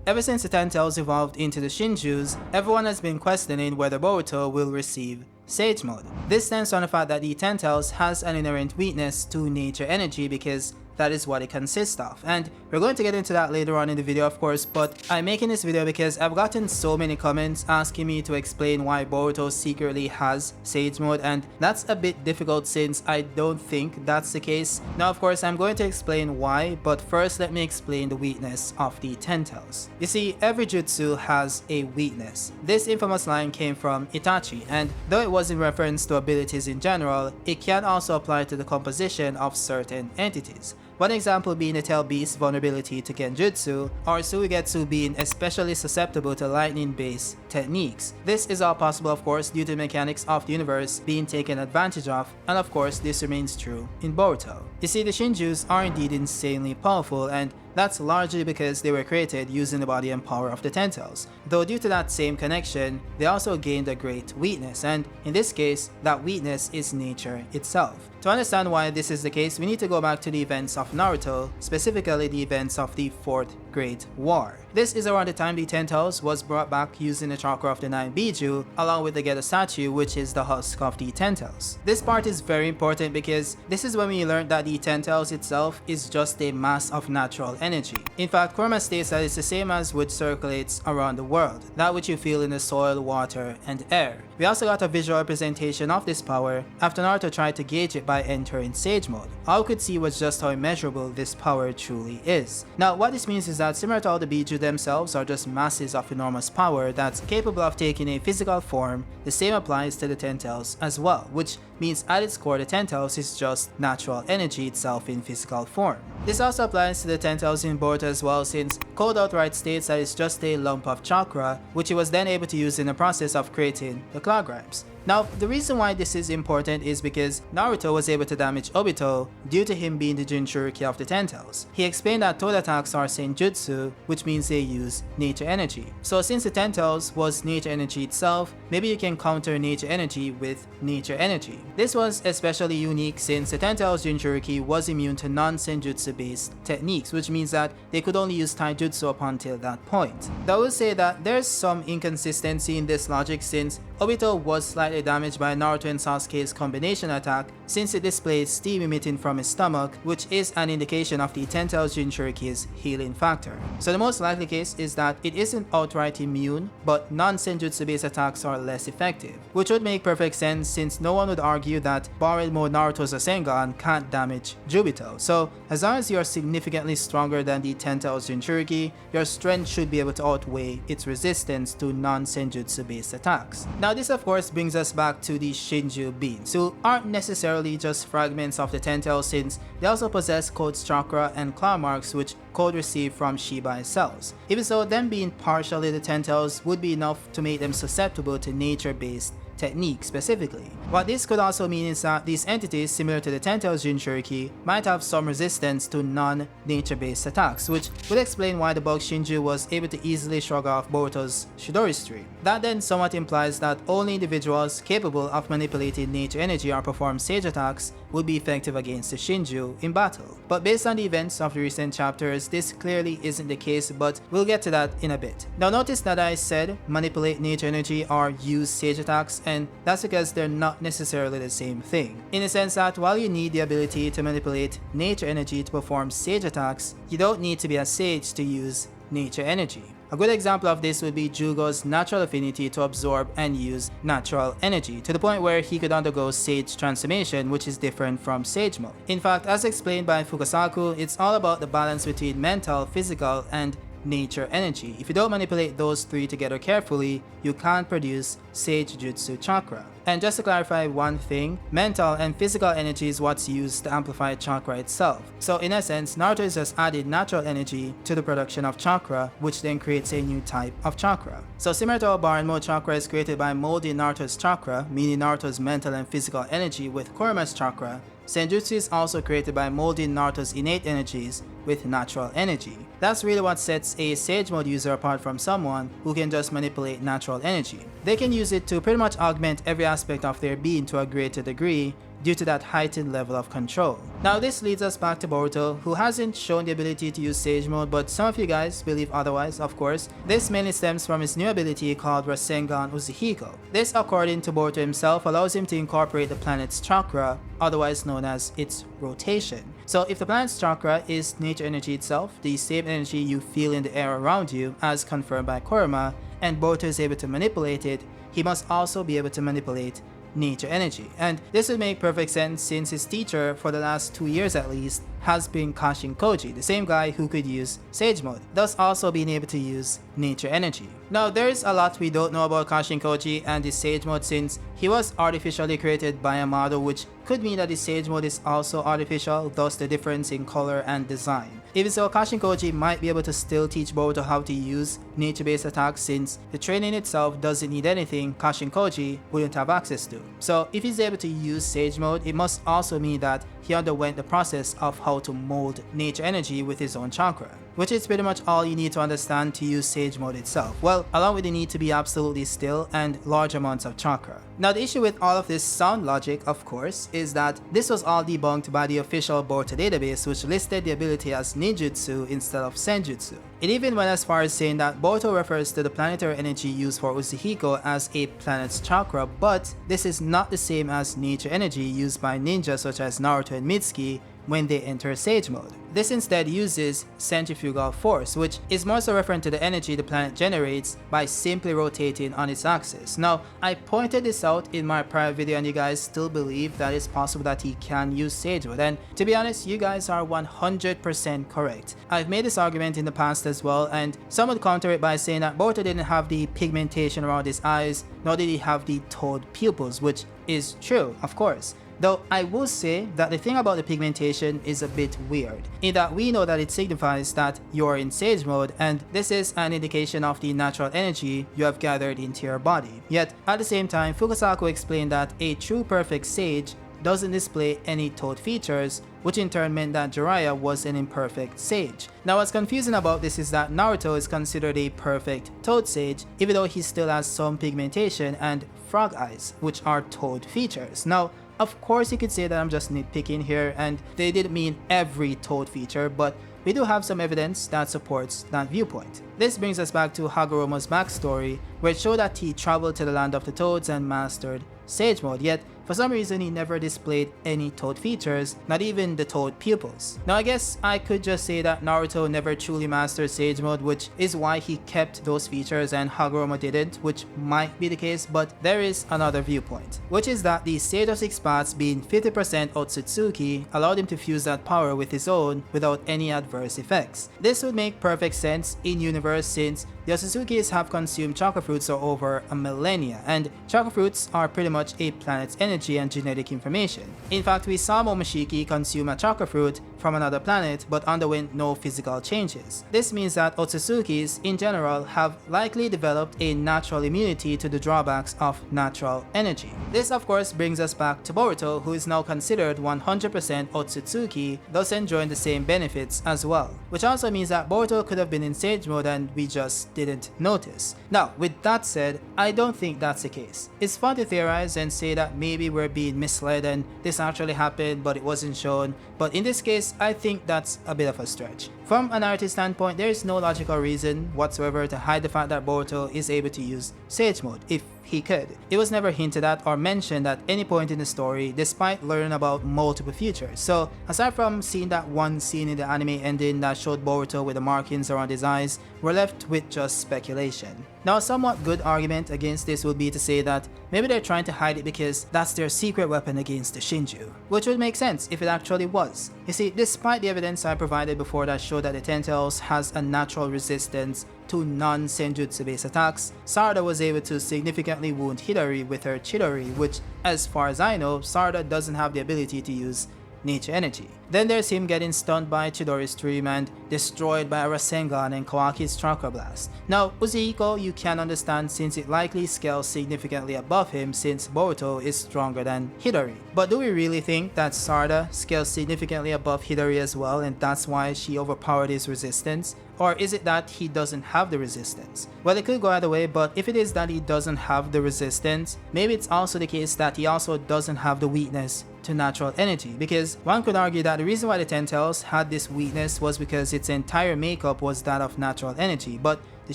ever since the Ten Tails evolved into the Shinjus, everyone has been questioning whether Boruto will receive Sage Mode. This stems from the fact that the Ten Tails has an inherent weakness to nature energy because that is what it consists of, and we're going to get into that later on in the video of course, but I'm making this video because I've gotten so many comments asking me to explain why Boruto secretly has Sage Mode, and that's a bit difficult since I don't think that's the case. Now of course I'm going to explain why, but first let me explain the weakness of the Ten Tails. You see, every jutsu has a weakness. This infamous line came from Itachi, and though it was in reference to abilities in general, it can also apply to the composition of certain entities. One example being the Tail Beast's vulnerability to genjutsu, or Suigetsu being especially susceptible to lightning-based techniques. This is all possible of course due to the mechanics of the universe being taken advantage of, and of course this remains true in Boruto. You see, the Shinjus are indeed insanely powerful, and that's largely because they were created using the body and power of the Ten Tails. Though due to that same connection, they also gained a great weakness, and in this case, that weakness is nature itself. To understand why this is the case, we need to go back to the events of Naruto, specifically the events of the Fourth Great War. This is around the time the Ten Tails was brought back using the chakra of the 9 Biju, along with the Geto statue, which is the husk of the Ten Tails. This part is very important because this is when we learned that the Ten Tails itself is just a mass of natural energy. In fact, Kurama states that it's the same as which circulates around the world, that which you feel in the soil, water, and air. We also got a visual representation of this power after Naruto tried to gauge it by entering Sage Mode. All we could see was just how immeasurable this power truly is. Now what this means is that similar to all the Biju themselves are just masses of enormous power that's capable of taking a physical form, the same applies to the Ten Tails as well, which means at its core the Ten Tails is just natural energy itself in physical form. This also applies to the Ten Tails in Boruto as well, since Code outright states that it's just a lump of chakra, which he was then able to use in the process of creating the Cloud Grimes. Now, the reason why this is important is because Naruto was able to damage Obito due to him being the Jinchuriki of the Ten Tails. He explained that toad attacks are genjutsu, which means they use nature energy. So since the Ten Tails was nature energy itself, maybe you can counter nature energy with nature energy. This was especially unique since the Ten Tails Jinchuriki was immune to non-senjutsu based techniques, which means that they could only use taijutsu up until that point. I will say that there's some inconsistency in this logic since Obito was slightly damaged by Naruto and Sasuke's combination attack since it displays steam emitting from his stomach, which is an indication of the Ten Tails Jinchuriki's healing factor. So the most likely case is that it isn't outright immune, but non-senjutsu based attacks are less effective, which would make perfect sense since no one would argue that borrowed mode Naruto's Rasengan can't damage Jubito. So as long as you are significantly stronger than the Ten Tails Jinchuriki, your strength should be able to outweigh its resistance to non-senjutsu based attacks. Now this of course brings us back to the Shinju beings, who aren't necessarily just fragments of the Ten Tails since they also possess Code's chakra and claw marks which Code received from Shiba's cells. Even so, them being partially the Ten Tails would be enough to make them susceptible to nature-based technique specifically. What this could also mean is that these entities, similar to the Ten Tails Jinchuriki, might have some resistance to non-nature based attacks, which would explain why the bug Shinju was able to easily shrug off Boruto's Chidori stream. That then somewhat implies that only individuals capable of manipulating nature energy or perform sage attacks would be effective against the Shinju in battle. But based on the events of the recent chapters, this clearly isn't the case, but we'll get to that in a bit. Now notice that I said manipulate nature energy or use sage attacks, and that's because they're not necessarily the same thing. In the sense that while you need the ability to manipulate nature energy to perform sage attacks, you don't need to be a sage to use nature energy. A good example of this would be Jugo's natural affinity to absorb and use natural energy, to the point where he could undergo Sage transformation, which is different from Sage mode. In fact, as explained by Fukasaku, it's all about the balance between mental, physical, and nature energy. If you don't manipulate those three together carefully, you can't produce Sage Jutsu chakra. And just to clarify one thing, mental and physical energy is what's used to amplify chakra itself. So in essence, Naruto has just added natural energy to the production of chakra, which then creates a new type of chakra. So similar to how Bar and Mode chakra is created by molding Naruto's chakra, meaning Naruto's mental and physical energy with Kurama's chakra, Senjutsu is also created by molding Naruto's innate energies with natural energy. That's really what sets a Sage Mode user apart from someone who can just manipulate natural energy. They can use it to pretty much augment every aspect of their being to a greater degree, due to that heightened level of control. Now this leads us back to Boruto, who hasn't shown the ability to use Sage Mode, but some of you guys believe otherwise, of course. This mainly stems from his new ability called Rasengan Uzuhiko. This, according to Boruto himself, allows him to incorporate the planet's chakra, otherwise known as its rotation. So if the planet's chakra is nature energy itself, the same energy you feel in the air around you, as confirmed by Kurama, and Boruto is able to manipulate it, he must also be able to manipulate nature energy. And this would make perfect sense since his teacher, for the last 2 years at least, has been Kashin Koji, the same guy who could use Sage Mode, thus also being able to use nature energy. Now there's a lot we don't know about Kashin Koji and his Sage Mode since he was artificially created by a model, which could mean that his Sage Mode is also artificial, thus the difference in color and design. Even so, Kashin Koji might be able to still teach Boruto how to use nature-based attacks since the training itself doesn't need anything Kashin Koji wouldn't have access to. So if he's able to use Sage Mode, it must also mean that he underwent the process of how to mold nature energy with his own chakra, which is pretty much all you need to understand to use Sage Mode itself. Well, along with the need to be absolutely still and large amounts of chakra. Now the issue with all of this sound logic, of course, is that this was all debunked by the official Boruto database, which listed the ability as ninjutsu instead of senjutsu. It even went as far as saying that Boruto refers to the planetary energy used for Uzuhiko as a planet's chakra, but this is not the same as nature energy used by ninjas such as Naruto and Mitsuki when they enter Sage Mode. This instead uses centrifugal force, which is more so referring to the energy the planet generates by simply rotating on its axis. Now, I pointed this out in my prior video and you guys still believe that it's possible that he can use Sage Mode, and to be honest, you guys are 100% correct. I've made this argument in the past as well, and some would counter it by saying that Boruto didn't have the pigmentation around his eyes, nor did he have the toad pupils, which is true, of course. Though I will say that the thing about the pigmentation is a bit weird, in that we know that it signifies that you are in Sage Mode, and this is an indication of the natural energy you have gathered into your body. Yet, at the same time, Fukasaku explained that a true perfect sage doesn't display any toad features, which in turn meant that Jiraiya was an imperfect sage. Now what's confusing about this is that Naruto is considered a perfect toad sage, even though he still has some pigmentation and frog eyes, which are toad features. Now, of course you could say that I'm just nitpicking here and they didn't mean every toad feature, but we do have some evidence that supports that viewpoint. This brings us back to Hagoromo's backstory, where it showed that he traveled to the land of the toads and mastered Sage Mode, yet for some reason he never displayed any toad features, not even the toad pupils. Now I guess I could just say that Naruto never truly mastered Sage Mode, which is why he kept those features and Hagoromo didn't, which might be the case, but there is another viewpoint, which is that the Sage of Six Paths being 50% Otsutsuki allowed him to fuse that power with his own without any adverse effects. This would make perfect sense in universe since the Otsutsukis have consumed chakra fruits for over a millennia, and chakra fruits are pretty much a planet's energy and genetic information. In fact, we saw Momoshiki consume a chakra fruit from another planet but underwent no physical changes. This means that Otsutsukis in general have likely developed a natural immunity to the drawbacks of natural energy. This of course brings us back to Boruto, who is now considered 100% Otsutsuki, thus enjoying the same benefits as well. Which also means that Boruto could have been in Sage Mode and we just didn't notice. Now, with that said, I don't think that's the case. It's fun to theorize and say that maybe we're being misled and this actually happened but it wasn't shown, but in this case, I think that's a bit of a stretch. From a narrative standpoint, there is no logical reason whatsoever to hide the fact that Boruto is able to use Sage Mode, if he could. It was never hinted at or mentioned at any point in the story, despite learning about multiple futures. So, aside from seeing that one scene in the anime ending that showed Boruto with the markings around his eyes, we're left with just speculation. Now, a somewhat good argument against this would be to say that maybe they're trying to hide it because that's their secret weapon against the Shinju, which would make sense if it actually was. You see, despite the evidence I provided before that showed that the Ten Tails has a natural resistance to non-senjutsu based attacks, Sarada was able to significantly wound Hidari with her Chidori, which, as far as I know, Sarada doesn't have the ability to use nature energy. Then there's him getting stunned by Chidori's stream, and destroyed by a Rasengan and Kawaki's Chakra Blast. Now, Uzuhiko you can understand since it likely scales significantly above him since Boruto is stronger than Hidori. But do we really think that Sarada scales significantly above Hidori as well and that's why she overpowered his resistance? Or is it that he doesn't have the resistance? Well, it could go either way, but if it is that he doesn't have the resistance, maybe it's also the case that he also doesn't have the weakness to natural energy, because one could argue that the reason why the Ten Tails had this weakness was because its entire makeup was that of natural energy, but the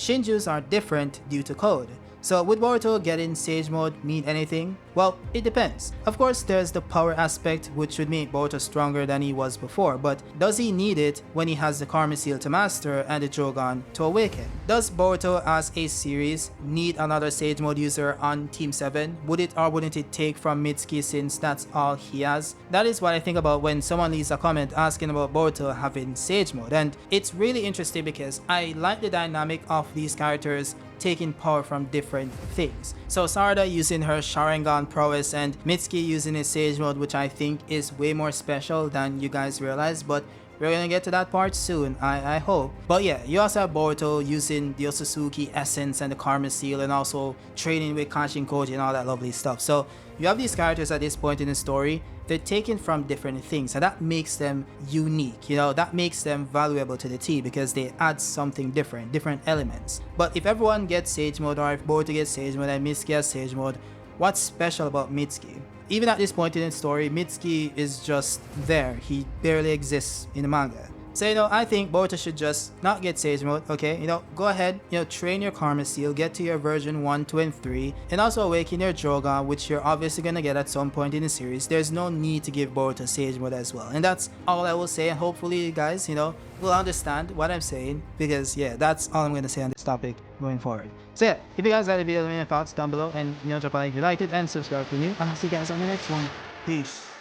Shinjus are different due to code. So would Boruto getting Sage Mode mean anything? Well, it depends. Of course, there's the power aspect which would make Boruto stronger than he was before, but does he need it when he has the Karma Seal to master and the Jogan to awaken? Does Boruto as a series need another Sage Mode user on Team 7? Would it or wouldn't it take from Mitsuki since that's all he has? That is what I think about when someone leaves a comment asking about Boruto having Sage Mode, and it's really interesting because I like the dynamic of these characters taking power from different things. So Sarada using her Sharingan prowess and Mitsuki using his Sage Mode, which I think is way more special than you guys realize, but we're gonna get to that part soon, I hope. But yeah, you also have Boruto using the Otsutsuki essence and the Karma Seal and also training with Kanshin Koji and all that lovely stuff. So you have these characters at this point in the story, they're taken from different things and that makes them unique, you know, that makes them valuable to the team because they add something different elements. But if everyone gets Sage Mode or if Boruto gets Sage Mode and Mitsuki has Sage Mode, what's special about Mitsuki? Even at this point in the story, Mitsuki is just there. He barely exists in the manga. So, you know, I think Boruto should just not get Sage Mode, okay? You know, go ahead, you know, train your Karma Seal, get to your version 1, 2, and 3, and also awaken your Jogan, which you're obviously gonna get at some point in the series. There's no need to give Boruto Sage Mode as well. And that's all I will say, and hopefully you guys, you know, will understand what I'm saying, because yeah, that's all I'm gonna say on this topic going forward. So yeah, if you guys like the video, let me know your thoughts down below, and you know, drop a like if you liked it, and subscribe if you're new, and I'll see you guys on the next one. Peace.